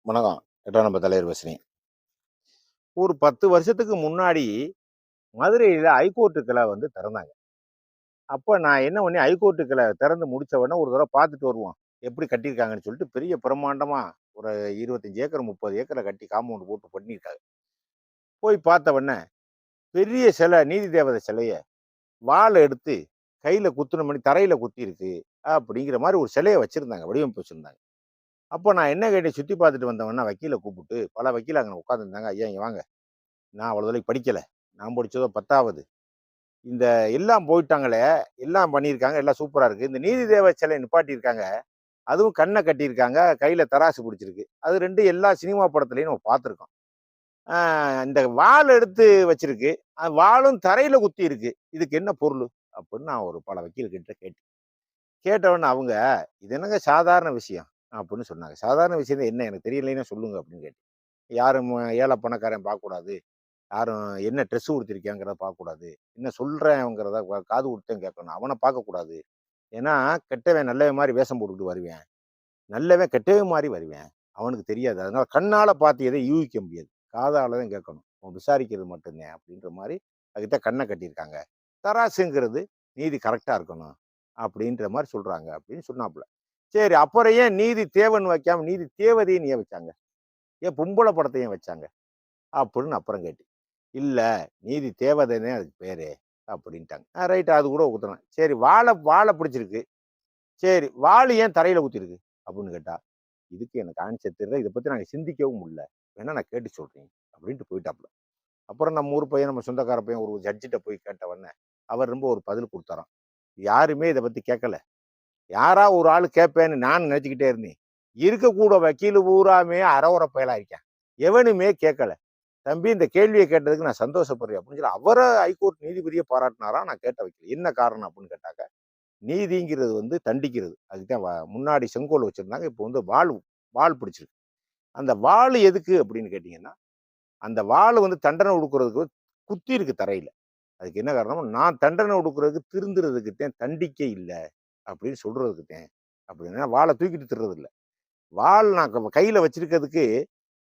வணக்கம். 8ஆம் நம்பர் தலைவர் பேசுறேன். ஒரு 10 வருஷத்துக்கு முன்னாடி மதுரையில ஹைகோர்ட் கிளை திறந்தாங்க. அப்ப நான் என்ன பண்ணேன், ஹைகோர்ட் கிளை திறந்து முடிச்ச உடனே ஒரு தடவ பார்த்துட்டு வருவோம். எப்படி கட்டியிருக்காங்கன்னு சொல்லிட்டு பெரிய பிரம்மாண்டமா ஒரு 25 ஏக்கர், 30 ஏக்கர்ல கட்டி காம்பவுண்ட் போட்டு பண்ணியிருக்காங்க. போய் பார்த்த உடனே பெரிய சிலை, நீதி தேவதை சிலைய வாள எடுத்து கையில குத்துன மாரி தரையில குத்தியிருக்கு. அப்படிங்கிற மாரி ஒரு சிலைய வச்சிருந்தாங்க. வடிவமைப்பு வச்சிருந்தாங்க. அப்ப நான் என்ன கேட்டேன், சுத்தி பார்த்துட்டு வந்தவொன்னே வக்கீல கூப்பிட்டு, பல வக்கீல் அங்க உட்கார்ந்திருந்தாங்க. ஐயா இங்க வாங்க. நான் அவ்வளோ தூரம் படிக்கல. நான் படிச்சதோ 10வது. இந்த எல்லாம் போயிட்டாங்களே, எல்லாம் பண்ணியிருக்காங்க. எல்லாம் சூப்பரா இருக்கு. இந்த நீதி தேவ சிலை நிப்பாட்டியிருக்காங்க. அதுவும் கண்ண கட்டியிருக்காங்க. கையில தராசு புடிச்சிருக்கு. அது 2 எல்லா சினிமா படத்துலயும் நம்ம பார்த்துருக்கோம். ஆ இந்த வாள் எடுத்து வச்சிருக்கு. வாளும் தரையில குத்தி இருக்கு. இதுக்கு என்ன பொருளு? அப்படின்னு நான் ஒரு பல வக்கீல்கிட்ட கேட்டேன். கேட்டவுடனே அவங்க, "இது என்னங்க சாதாரண விஷயம்." அப்படின்னு சொன்னாங்க. "சாதாரண விஷயம் என்ன? எனக்கு தெரியலைன்னா சொல்லுங்க." அப்படின்னு கேட்டேன். யாரும் ஏழை பணக்காரன் பார்க்கக்கூடாது. யாரும் என்ன ட்ரெஸ் உடுத்திருக்காங்கிறத பார்க்கக்கூடாது. என்ன சொல்றேங்கிறத காது குடுத்தேன் கேட்கணும். அவன பார்க்கக்கூடாது. ஏன்னா, கெட்டவன் நல்லவன் மாரி வேஷம் போட்டுக்கிட்டு வருவான். நல்லவன் கெட்டவன் மாரி வருவான். அவனுக்கு தெரியாது. அதனால கண்ணால பார்த்து எதையும் யூகிக்க முடியாது. காதால தான் கேட்கணும். அவன் விசாரிக்கிறது மட்டும் தான் அப்படின்ற மாரி அதுக்கு தான் கண்ண கட்டியிருக்காங்க. தராசுங்கிறது நீதி கரெக்ட்டா இருக்கணும். அப்படின்ற மாரி சொல்றாங்க அப்படின்னு சொன்னாப்புல. சரி அப்புறம் ஏன் நீதி தேவன் வைக்காம நீதி தேவதைன்னு ஏன் வச்சாங்க? ஏன் பொம்பள படத்த ஏன் வச்சாங்க? அப்படின்னு அப்புறம் கேட்டேன். இல்ல. நீதி தேவதைன்னே அதுக்கு பேரு. அப்படின்ட்டாங்க. ரைட் அது கூட ஒத்துக்கிறேன். சரி வாள பிடிச்சிருக்கு. சரி வாளு ஏன் தரையில குத்திருக்கு? அப்படின்னு கேட்டா, இதுக்கு எனக்கு ஆன்சர் தெரியல. இத பத்தி நாங்க சிந்திக்கவும் முடியல. வேணா நான் கேட்டு சொல்றேன். அப்படின்ட்டு போயிட்டாப்புல. அப்புறம் நம்ம ஊர் பையன், நம்ம சொந்தக்கார பையன் ஒரு ஜட்ஜிட்ட போய் கேட்ட உடனே, அவர் ரொம்ப ஒரு பதில் குடுத்தாராம். யாருமே இத பத்தி கேட்கல. யாரா ஒரு ஆளு கேட்பேன்னு நான் நினைச்சுக்கிட்டே இருந்தேன். இருக்கக்கூட வக்கீலு பூராமே அரகொர பயலா இருக்கான். எவனுமே கேட்கல. தம்பி இந்த கேள்விய கேட்டதுக்கு நான் சந்தோஷப்படுறேன் அப்படின்னு சொல்லி அவர ஹைகோர்ட் நீதிபதிய பாராட்டினாராம். நான் கேட்ட வக்கீல். என்ன காரணம் அப்படின்னு கேட்டாக்க, நீதிங்கிறது தண்டிக்கிறது. அதுக்கு தான் முன்னாடி செங்கோல் வச்சிருந்தாங்க. இப்போ வாள் வாள் பிடிச்சிருக்கு. அந்த வாள் எதுக்கு அப்படின்னு கேட்டீங்கன்னா, அந்த வாள் தண்டனை குடுக்குறதுக்கு குத்தி இருக்கு தரையில. அதுக்கு என்ன காரணம்? நான் தண்டனை குடுக்குறதுக்கு திருந்துறதுக்கு தான், தண்டிக்கை இல்ல அப்படின்னு சொல்றதுக்கு தான். அப்படின்னா வாள தூக்கிட்டு திர்றது இல்ல. வாள் நான் கையில வச்சிருக்கிறதுக்கு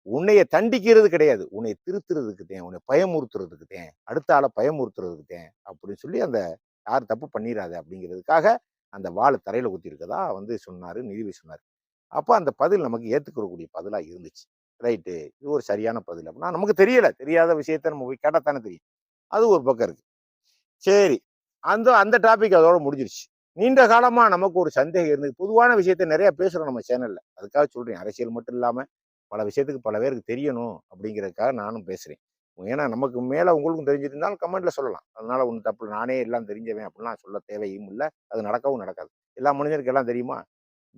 உன்னைய தண்டிக்கிறது கிடையாது. உன்னைய திருத்துறதுக்கு தான், உன்னை பயமுறுத்துறதுக்கு தான், அடுத்த ஆள பயமுறுத்துறதுக்கு தான் அப்படின்னு சொல்லி அந்த யாரும் தப்பு பண்ணிறாத அப்படிங்கிறதுக்காக அந்த வாள தரையில குத்தியிருக்கதா சொன்னாரு, நீதிபதி சொன்னாரு. அப்ப அந்த பதில் நமக்கு ஏத்துக்கக்கூடிய பதிலா இருந்துச்சு. ரைட்டு. இது ஒரு சரியான பதில் அப்படின்னா நமக்கு தெரியல. தெரியாத விஷயத்த நம்ம போய் கேட்டா தானே தெரியும். அது ஒரு பக்கம் இருக்கு. சரி. அந்த அந்த டாபிக் அதோட முடிஞ்சிருச்சு. நீண்ட காலமா நமக்கு ஒரு சந்தேகம் இருந்தது. பொதுவான விஷயத்த நெறைய பேசுறோம் நம்ம சேனல்ல. அதுக்காக சொல்றேன். அரசியல் மட்டும் இல்லாம, பல விஷயத்துக்கு பல பேருக்கு தெரியணும் அப்படிங்கிறதுக்காக நானும் பேசுறேன். ஏன்னா நமக்கு மேல உங்களுக்கும் தெரிஞ்சிருந்தாலும் கமெண்ட்ல சொல்லலாம். அதனால ஒண்ணும் தப்பு இல்ல. நானே எல்லாம் தெரிஞ்சவன் அப்படிலாம் சொல்ல தேவையும் இல்ல. அது நடக்கவும் நடக்காது. எல்லா மனிதனுக்கும் எல்லாம் தெரியுமா?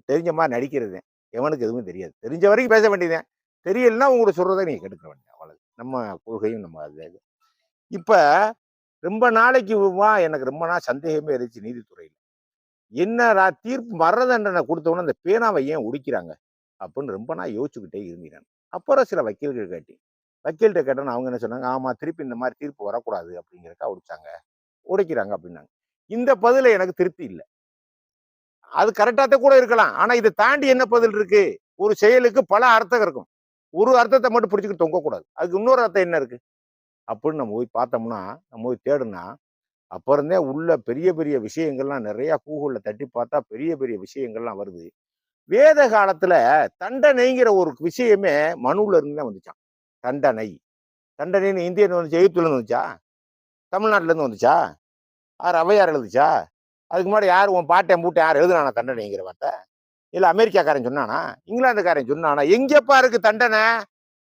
தெரிஞ்ச மாரி நடிக்கிறது தான். எவனுக்கு எதுவும் தெரியாது. தெரிஞ்ச வரைக்கும் பேச வேண்டியது தான். தெரியலன்னா உங்கள்ட்ட சொல்றத நீங்க கெடுக்க வேண்டாம். அவ்வளவு. நம்ம கொள்கையும் நம்ம அது. இப்ப ரொம்ப நாளைக்கு எனக்கு ரொம்ப நாள் சந்தேகமே இருந்துச்சு நீதித்துறையில. என்னடா தீர்ப்பு மரண தண்டனை குடுத்தவுடனே அந்த பேனாவ ஏன் உடைக்கிறாங்க? அப்படின்னு ரொம்ப நாள் யோசிச்சுக்கிட்டே இருந்தேன் நான். அப்புறம் சில வக்கீல்கள் கேட்டேன். வக்கீல்ட்ட கேட்டோனே அவங்க என்ன சொன்னாங்க, ஆமா திருப்பி இந்த மாரி தீர்ப்பு வரக்கூடாது அப்படிங்கிறதுக்காக உடைச்சாங்க. உடைக்கிறாங்க அப்படின்னாங்க. இந்த பதில்ல எனக்கு திருப்தி இல்ல. அது கரெக்ட்டா கூட இருக்கலாம். ஆனா இத தாண்டி என்ன பதில் இருக்கு? ஒரு செயலுக்கு பல அர்த்தம் இருக்கும். ஒரு அர்த்தத்த மட்டும் பிடிச்சுக்கிட்டு தொங்கக்கூடாது. அதுக்கு இன்னொரு அர்த்தம் என்ன இருக்கு? அப்படின்னு நம்ம போய் பார்த்தோம்னா, நம்ம போய் தேடுனா அப்புறந்தே உள்ள பெரிய பெரிய விஷயங்கள்லாம் நெறைய கூகுள்ல தட்டி பார்த்தா பெரிய பெரிய விஷயங்கள்லாம் வருது. வேத காலத்துல தண்டனைங்கிற ஒரு விஷயமே மனுவுல இருந்து தான் வந்துச்சாம். தண்டனை. தண்டனைன்னு இந்தியன் வந்துச்சு, எகிப்துல இருந்து வந்துச்சா? தமிழ்நாட்டுல இருந்து வந்துச்சா? யார் ஔவையார் எழுதுச்சா? அதுக்கு முன்னாடி யார் உன் பாட்டன், பூட்டன் யார் எழுதுனானா தண்டனைங்கிற வார்த்த? இல்ல அமெரிக்காக்காரன் சொன்னானா? இங்கிலாந்துக்காரன் சொன்னானா? எங்கேப்பா இருக்கு தண்டனை?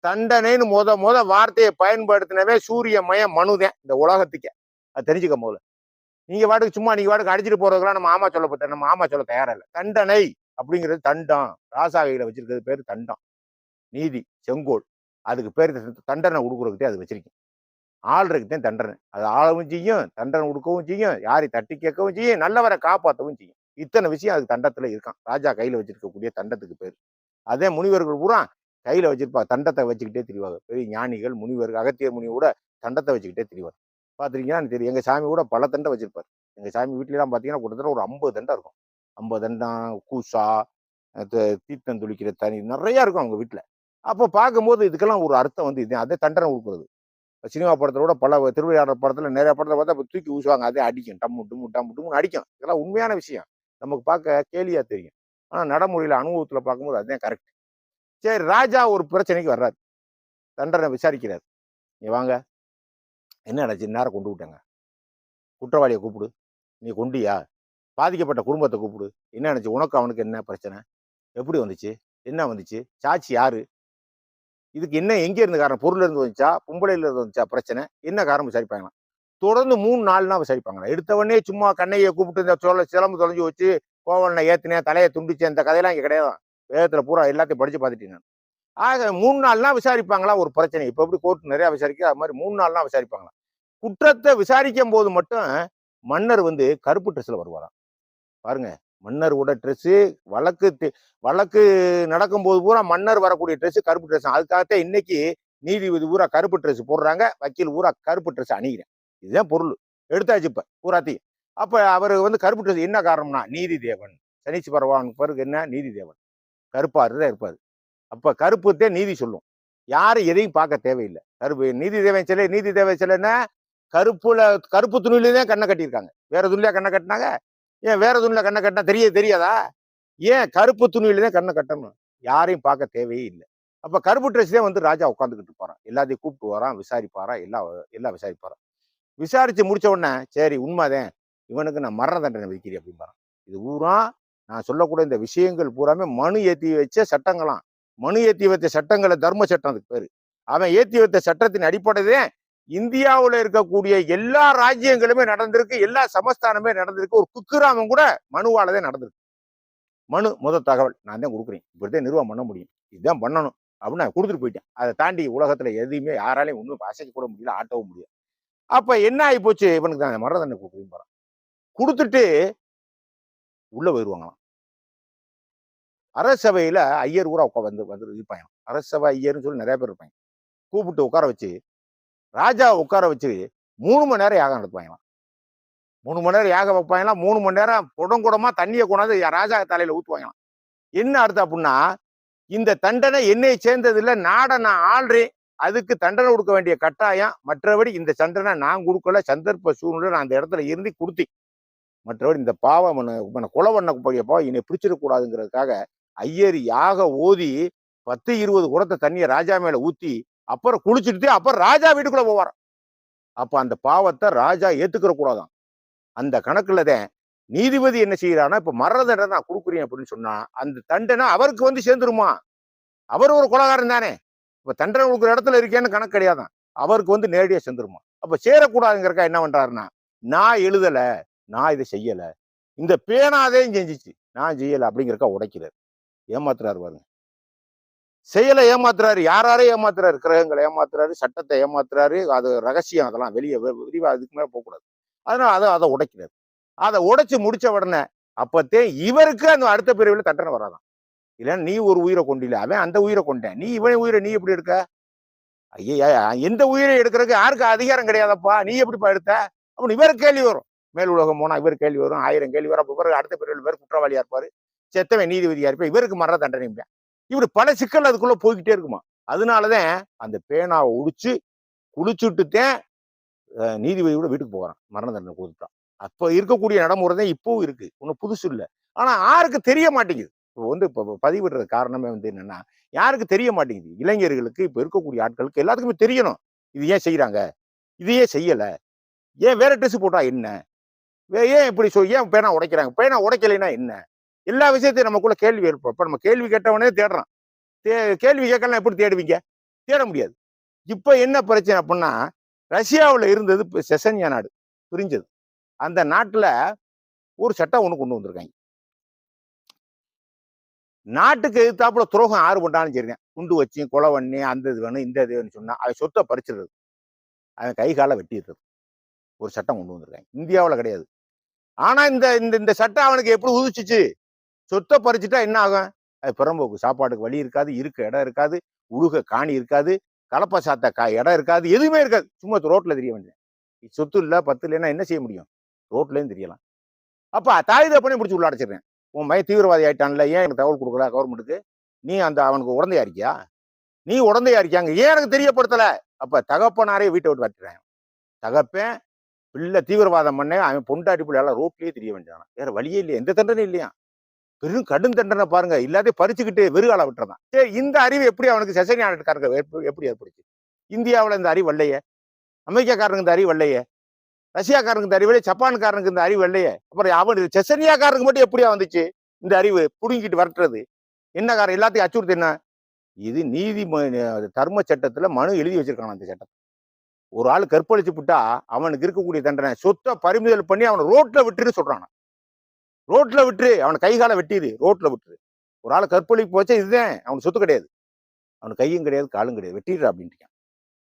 தண்டனைன்னு மொத வார்த்தைய பயன்படுத்தினவே சூரிய மயம் மனுதான் இந்த உலகத்துக்கே. அது தெரிஞ்சுக்க முதல்ல. நீங்க பாட்டுக்கு அடிச்சுட்டு போறதுக்கெல்லாம் நம்ம ஆமா சொல்ல தயாரா இல்ல. தண்டனை அப்படிங்கிறது தண்டம். ராசா கையில வச்சிருக்கிறது பேரு தண்டம். நீதி, செங்கோல். அதுக்கு பேரு தண்டனை குடுக்குறதுக்கு அது வச்சிருக்கேன். ஆள்றதுக்கு தான் தண்டனை. அது ஆளவும் செய்யும், தண்டனை குடுக்கவும் செய்யும், யாரையும் தட்டி கேட்கவும் செய்யும், நல்லவரை காப்பாத்தவும் செய்யும். இத்தனை விஷயம் அதுக்கு தண்டத்துல இருக்காம். ராஜா கையில வச்சிருக்கக்கூடிய தண்டத்துக்கு பேரு. அதே முனிவர்கள் பூரா கையில வச்சிருப்பாங்க. தண்டத்த வச்சுக்கிட்டே திரிவாங்க. பெரிய ஞானிகள், முனிவர்கள், அகத்தியர் முனி கூட தண்டத்த வச்சுக்கிட்டே திரிவார். பார்த்திருக்கீங்களான்னு தெரியும். எங்க சாமி கூட பல தண்டம் வச்சிருப்பாரு. எங்க சாமி வீட்லலாம் பார்த்தீங்கன்னா, கிட்டத்தட்ட ஒரு 50 தண்டம் இருக்கும். 50 தண்டம், கூசா, தீர்த்தம் துளிக்கிற தண்ணி நெறைய இருக்கும் அவங்க வீட்ல. அப்போ பார்க்கும்போது இதுக்கெல்லாம் ஒரு அர்த்தம் வந்து இது அதே தண்டனை கொடுக்குறது. சினிமா படத்துல கூட பல திருவிளையாடல் படத்துல நிறைய படத்துல பார்த்தா தூக்கி வீசுவாங்க. அதே அடிக்கும். டம்மு டும்மு டம்மு டும்முன்னு அடிக்கும். இதெல்லாம் உண்மையான விஷயம். நமக்கு பார்க்க கேலியா தெரியும். ஆனா நடைமுறையில அனுபவத்துல பார்க்கும்போது அதுதான் கரெக்ட். சரி, ராஜா ஒரு பிரச்சனைக்கு வர்றாரு. தண்டனை விசாரிக்கிறார். "நீ வாங்க. என்ன ஆச்சு? இந்நேரம் கொண்டு விட்டேங்க. குற்றவாளிய கூப்பிடு. நீ கொன்றியா? பாதிக்கப்பட்ட குடும்பத்த கூப்பிடு. என்ன ஆச்சு? உனக்கு அவனுக்கு என்ன பிரச்சனை? எப்படி வந்துச்சு? என்ன வந்துச்சு? சாட்சி யாரு? இதுக்கு என்ன எங்க இருந்து காரணம்? பொருள்ல இருந்து வந்துச்சா? பொம்பளையில இருந்து வந்துச்சா பிரச்சனை? என்ன காரணம் விசாரிப்பாங்களாம்." தொடர்ந்து 3 நாள்லாம் விசாரிப்பாங்களாம். எடுத்த உடனே சும்மா கண்ணைய கூப்பிட்டு இந்த சிலம்பு தொலைஞ்சு வச்சு, கோவலன ஏத்துனேன், தலைய துண்டிச்சேன், இந்த கதையெல்லாம் இங்க கிடையாதாம். வேதத்துல பூரா எல்லாத்தையும் படிச்சு பார்த்துட்டேன் நான். ஆக 3 நாள்லாம் விசாரிப்பாங்களாம் ஒரு பிரச்சனை. இப்ப எப்படி கோர்ட் நிறைய விசாரிக்குது, அது மாரி 3 நாள்லாம் விசாரிப்பாங்களாம். குற்றத்த விசாரிக்கும்போது மட்டும் மன்னர் வந்து கருப்பு ட்ரெஸ்ல வருவாராம். பாருங்க. மன்னரோட ட்ரெஸ்ஸு வழக்கு நடக்கும்போது பூரா மன்னர் வரக்கூடிய ட்ரெஸ் கருப்பு ட்ரெஸ். அதுக்காகத்தான் இன்னைக்கு நீதிபதி பூரா கருப்பு ட்ரெஸ் போடுறாங்க. வக்கீல் பூரா கருப்பு ட்ரெஸ் அணிகிறேன். இதுதான் பொருள். எடுத்தாச்சு இப்ப பூராத்தையும். அப்ப அவரு வந்து கருப்பு ட்ரெஸ் என்ன காரணம்னா, நீதி தேவன். சனீஸ்வர பகவான் பேருக்கு என்ன? நீதி தேவன். கருப்பாரு தான் இருப்பாரு. அப்ப கருப்புத்தே நீதி சொல்லும். யாரும் எதையும் பார்க்க தேவையில்லை. நீதி தேவன் சிலை நீதி தேவன் சிலைன்னா கருப்பு துணியில தான் கண்ணை கட்டியிருக்காங்க. வேற துணியில கண்ணை கட்டினாங்க. ஏன் வேற துணியில கண்ணை கட்டினா தெரியாதா? ஏன் கருப்பு துணியில தான் கண்ணை கட்டணும்? யாரையும் பார்க்க தேவையே இல்லை. அப்ப கருப்பு ட்ரெஸ் தான் வந்து ராஜா உட்காந்துக்கிட்டு போறான். எல்லாத்தையும் கூப்பிட்டு வரான், விசாரிப்பாராம், எல்லாம் விசாரிப்பாராம். விசாரிச்சு முடிச்ச உடனே, சரி உண்மைதான். இவனுக்கு நான் மரண தண்டனை விதிக்கிறேன் அப்படிம்பாரான். இது பூரா நான் சொல்லக்கூடிய இந்த விஷயங்கள் பூராமே மனு ஏத்தி வச்ச சட்டங்களாம். மனு ஏத்தி வைத்த சட்டங்களை தர்ம சட்டம் அதுக்கு பேரு. அவன் ஏத்தி வைத்த சட்டத்தின் அடிப்படைதான் இந்தியாவுல இருக்கக்கூடிய எல்லா ராஜ்யங்களுமே நடந்திருக்கு. எல்லா சமஸ்தானமே நடந்திருக்கு. ஒரு குக்கிராமம் கூட மனுவாலதான் நடந்திருக்கு. மனு தகவல் நான் தான் கொடுக்குறேன். இப்படிதான் நிர்வாகம் பண்ண முடியும். இதுதான் பண்ணணும் அப்படின்னு நான் கொடுத்துட்டு போயிட்டேன். அதை தாண்டி உலகத்துல எதையுமே யாராலையும் ஒன்றும் அசைக்க கூட முடியல, ஆட்டவும் முடியாது. அப்ப என்ன ஆகி போச்சு? இவனுக்கு தான் மரண தண்டனை கொடுக்குறேன் போறான். கொடுத்துட்டு உள்ள போயிருவாங்களாம். அரசவையில ஐயர் ஊரா வந்து இருப்பாங்க. அரசவை ஐயர்னு சொல்லி நிறைய பேர் இருப்பாங்க. கூப்பிட்டு உட்கார வச்சு ராஜா உட்கார வச்சு 3 மணி நேரம் யாகம் நடத்துவாங்களாம். 3 மணி நேரம் யாகம் வைப்பாங்களாம். 3 மணி நேரம் குடமா தண்ணியை கொண்டாந்து ராஜா தலையில ஊத்துவாங்களாம். என்ன அர்த்தம் அப்படின்னா, இந்த தண்டனை என்னை சேர்ந்தது இல்ல, நாடை நான் ஆள்றேன், அதுக்கு தண்டனை கொடுக்க வேண்டிய கட்டாயம். மற்றபடி இந்த தண்டனை நான் கொடுக்கல, சந்தர்ப்ப சூழ்நிலை நான் அந்த இடத்துல இருந்து கொடுத்தேன். மற்றபடி இந்த பாவம் கொலை பண்ணக்கூடிய பாவம் என்னை பிடிச்சிடக்கூடாதுங்கிறதுக்காக ஐயர் யாக ஓதி 10-20 குடத்தை தண்ணியை ராஜா மேல ஊத்தி அப்புறம் குளிச்சுட்டு அப்புறம் ராஜா வீட்டுக்குள்ள போவாராம். அப்ப அந்த பாவத்தை ராஜா ஏத்துக்கிற கூடாதான். அந்த கணக்குலதான் நீதிபதி என்ன செய்யறான்னா, இப்ப மரண தண்டனை நான் கொடுக்குறேன் அப்படின்னு சொன்னா அந்த தண்டனை அவருக்கு வந்து சேர்ந்துருமா? அவர் ஒரு கொலைகாரன் தானே. இப்ப தண்டனை கொடுக்குற இடத்துல இருக்கேன்னு கணக்கு கிடையாதான். அவருக்கு வந்து நேரடியா சேர்ந்துருமா? அப்ப சேரக்கூடாதுங்கிறக்கா என்ன பண்றாருன்னா, நான் எழுதல, நான் இதை செய்யல, இந்த பேனாதையும் செஞ்சிச்சு, நான் செய்யல அப்படிங்கிறக்கா உடைக்கிறார். ஏமாத்துறாரு பாருங்க. செயலை ஏமாத்துறாரு. யாரையும் ஏமாத்துறாரு. கிரகங்களை ஏமாத்துறாரு, சட்டத்தை ஏமாத்துறாரு. அது ரகசியம். அதெல்லாம் வெளியே விரிவா அதுக்கு மேல போகக்கூடாது. அதனால அதை உடைக்கிறாரு. அதை உடைச்சு முடிச்ச உடனே அப்பத்தே இவருக்கு அந்த அடுத்த பிரிவுல தண்டனை வராதான். இல்லைன்னா நீ ஒரு உயிரை கொண்டில, அவன் அந்த உயிரை கொண்டேன், நீ இவன் உயிரை நீ எப்படி எடுக்க? ஐயா, எந்த உயிரை எடுக்கிறதுக்கு யாருக்கு அதிகாரம் கிடையாதப்பா, நீ எப்படிப்பா எடுத்த அப்படின்னு இவருக்கு கேள்வி வரும். மேல் உலகம் போனா இவர் கேள்வி வரும், 1000 கேள்வி வரும். அப்ப இவருக்கு அடுத்த பிரிவில் பேர் குற்றவாளியா இருப்பாரு, செத்தவன் நீதிபதியா இருப்பார், இவருக்கு மரண தண்டனை. இப்படி பல சிக்கல் அதுக்குள்ள போய்கிட்டே இருக்குமா. அதனாலதான் அந்த பேனாவை உடிச்சு குளிச்சுட்டுத்தான் நீதிபதியோட வீட்டுக்கு போகிறான். மரண தண்டனை கொடுத்துட்டான். அப்ப இருக்கக்கூடிய நடைமுறை தான் இப்பவும் இருக்கு. ஒன்னும் புதுசு இல்லை. ஆனா யாருக்கு தெரிய மாட்டேங்குது. இப்ப பதிவிடுறது காரணமே வந்து என்னன்னா, யாருக்கு தெரிய மாட்டேங்குது. இளைஞர்களுக்கு இப்ப இருக்கக்கூடிய ஆட்களுக்கு எல்லாத்துக்குமே தெரியணும். இது ஏன் செய்யறாங்க, இதையே செய்யல, ஏன் வேற ட்ரெஸ் போட்டா என்ன, ஏன் இப்படி ஏன் பேனா உடைக்கிறாங்க, பேனா உடைக்கலைன்னா என்ன, எல்லா விஷயத்தையும் நமக்குள்ள கேள்வி எழுப்போம். இப்ப நம்ம கேள்வி கேட்டவனே தேடுறான். கேள்வி கேட்கலாம், எப்படி தேடுவீங்க? தேட முடியாது. இப்ப என்ன பிரச்சனை அப்படின்னா, ரஷ்யாவில் இருந்தது செசன்யா நாடு பிரிஞ்சது. அந்த நாட்டுல ஒரு சட்டம் ஒண்ணு கொண்டு வந்திருக்காங்க. நாட்டுக்கு எதிர்த்தாப்புல துரோகம் யாரு பண்ணாலும் சரிதான், குண்டு வச்சு கொலை பண்ணி அந்த இது வேணும் இந்த இது வேணும்னு சொன்னா அவன் சொத்தை பறிச்சிடுறது, அவன் கை காலை வெட்டிடுறது ஒரு சட்டம் கொண்டு வந்திருக்காங்க. இந்தியாவில் கிடையாது. ஆனா இந்த இந்த சட்டம் அவனுக்கு எப்படி உதிச்சிச்சு? சொத்தை பறிச்சுட்டா என்ன ஆகும்? அது புறம்போக்கு, சாப்பாட்டுக்கு வழி இருக்காது, இருக்க இடம் இருக்காது, உழுக காணி இருக்காது, கலப்பை சாத்த இடம் இருக்காது, எதுவுமே இருக்காது. சும்மா ரோட்ல தெரிய வேண்டியது. சொத்து இல்ல பத்து இல்லைன்னா என்ன செய்ய முடியும்? ரோட்லயும் தெரியலாம். அப்ப தாய் தகப்பனே முடிச்சு உள்ள அடைச்சிடுறேன். உன் மைய தீவிரவாதி ஆயிட்டான்ல, ஏன் எனக்கு தகவல் கொடுக்கல கவர்மெண்ட்டுக்கு? நீ அந்த அவனுக்கு உடந்தையா இருக்கியா? நீ உடந்தையா இருக்காங்க, ஏன் எனக்கு தெரியப்படுத்தல? அப்ப தகப்பனாரே வீட்டை விட்டு வரட்டுறாங்க. தகப்பன் பிள்ளை தீவிரவாதம் பண்ண அவன் பொண்டாட்டி பிள்ளை எல்லாம் ரோட்லயே தெரிய வேண்டியதானா, வேற வழியே இல்லையா, எந்த தண்டனையும் இல்லையா? பெரும் கடும் தண்டனை பாருங்க, எல்லாத்தையும் பறிச்சுக்கிட்டு வெறுகால விட்டுறதான். சரி, இந்த அறிவு எப்படி அவனுக்கு செசனியா நாட்டுக்காரங்க எப்படி ஏற்படுச்சு? இந்தியாவில் இந்த அறிவு இல்லையே, அமெரிக்காக்காரனுக்கு இந்த அறிவு இல்லையே, ரஷ்யாக்காரனுக்கு இந்த அறிவு இல்லையே, ஜப்பான்காரனுக்கு இந்த அறிவு இல்லையே, அப்புறம் அவன் செசனியாக்காரனுக்கு மட்டும் எப்படியா வந்துச்சு இந்த அறிவு? புடுங்கிட்டு வரட்டுறது என்ன காரணம்? எல்லாத்தையும் அச்சுறுத்து என்ன? இது நீதி தர்ம சட்டத்துல மனு எழுதி வச்சிருக்கான அந்த சட்டம். ஒரு ஆள் கற்பழிச்சு விட்டா அவனுக்கு இருக்கக்கூடிய தண்டனை சொத்தை பறிமுதல் பண்ணி அவனை ரோட்ல விட்டுரு சொல்றான். ரோட்ல விட்டுரு, அவனை கை காலை வெட்டிடு, ரோட்ல விட்டுரு. ஒரு ஆளை கற்பழிப்பு போச்சா இதுதான் அவனுக்கு சொத்து கிடையாது, அவனுக்கு கையும் கிடையாது காலும் கிடையாது, வெட்டிடுற அப்படின்ட்டு.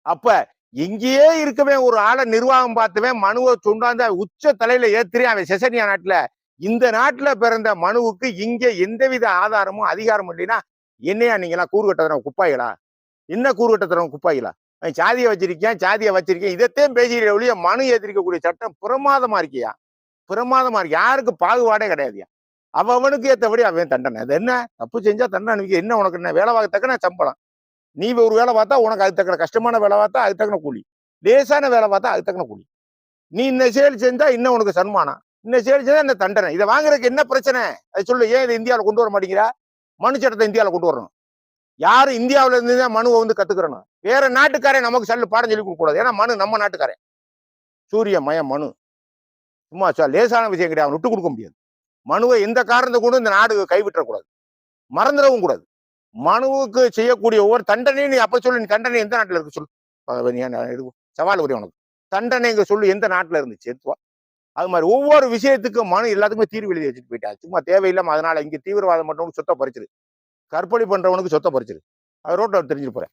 அப்ப இங்கேயே இருக்கவே ஒரு ஆளை நிர்வாகம் பார்த்துவேன் மனுவை சொன்னாந்து உச்ச தலையில ஏத்துறேன் அவன் செசனியா நாட்டுல. இந்த நாட்டுல பிறந்த மனுவுக்கு இங்க எந்தவித ஆதாரமும் அதிகாரமும் இல்லைன்னா என்னையா நீங்களா கூறு கட்டத்தரம் குப்பாய்களா? என்ன கூறு கட்டத்தரம் குப்பாய்களா? அவன் சாதியை வச்சிருக்கேன் இதைத்தான் பேசுகிற ஒழிய மனு ஏற்றிருக்கக்கூடிய சட்டம் பிரமாதமா இருக்கியா, பிரமாதமா இருக்கு. யாருக்கு பாகுபாடே கிடையாதுயா. அவனுக்கு ஏற்றபடி அவன் தண்டனை. அது என்ன தப்பு செஞ்சா தண்டனை அனுப்பிக்க என்ன? உனக்கு என்ன வேலை பார்க்க தக்கன சம்பளம்? நீ ஒரு வேலை பார்த்தா உனக்கு அது தக்கன, கஷ்டமான வேலை பார்த்தா அது தக்கன கூலி, லேசான வேலை பார்த்தா அது தக்கன கூலி. நீ இந்த செயல் செஞ்சா இன்னும் உனக்கு சன்மானம், இந்த செயல் செஞ்சா இந்த தண்டனை. இதை வாங்குறதுக்கு என்ன பிரச்சனை? அது சொல்லு. ஏன் இதை இந்தியாவில் கொண்டு வர மாட்டேங்கிறா? மனு சட்டத்தை இந்தியாவில் கொண்டு வரணும். யாரு இந்தியாவில இருந்து தான் மனுவை வந்து கத்துக்கிறணும். வேற நாட்டுக்காரன் நமக்கு சல்லு பாடம் சொல்லி கொடுக்க கூடாது. ஏன்னா மனு நம்ம நாட்டுக்காரன், சூரிய மயம் மனு சும்மா லேசான விஷயம் கிடையாது, விட்டு கொடுக்க முடியாது. மனுவை எந்த காரணத்தை கொண்டு இந்த நாடு கைவிட்டக்கூடாது, மறந்துடவும் கூடாது. மனுவுக்கு செய்யக்கூடிய ஒவ்வொரு தண்டனையும் நீ அப்ப சொல்லு. நீ தண்டனை எந்த நாட்டுல இருக்கு சொல்லு, சவால் வரும் உனக்கு. தண்டனைங்க சொல்லு எந்த நாட்டுல இருந்துச்சு. அது மாதிரி ஒவ்வொரு விஷயத்துக்கும் மனு எல்லாத்துக்குமே தீர்வு எழுதி வச்சுட்டு போயிட்டா. சும்மா தேவையில்லாம அதனால இங்க தீவிரவாதம் பண்றவனுக்கு சொத்தை பறிச்சிரு, கற்பழி பண்றவனுக்கு சொத்தை பறிச்சிரு, அது ரோட்ல தெரிஞ்சுட்டு போறேன்.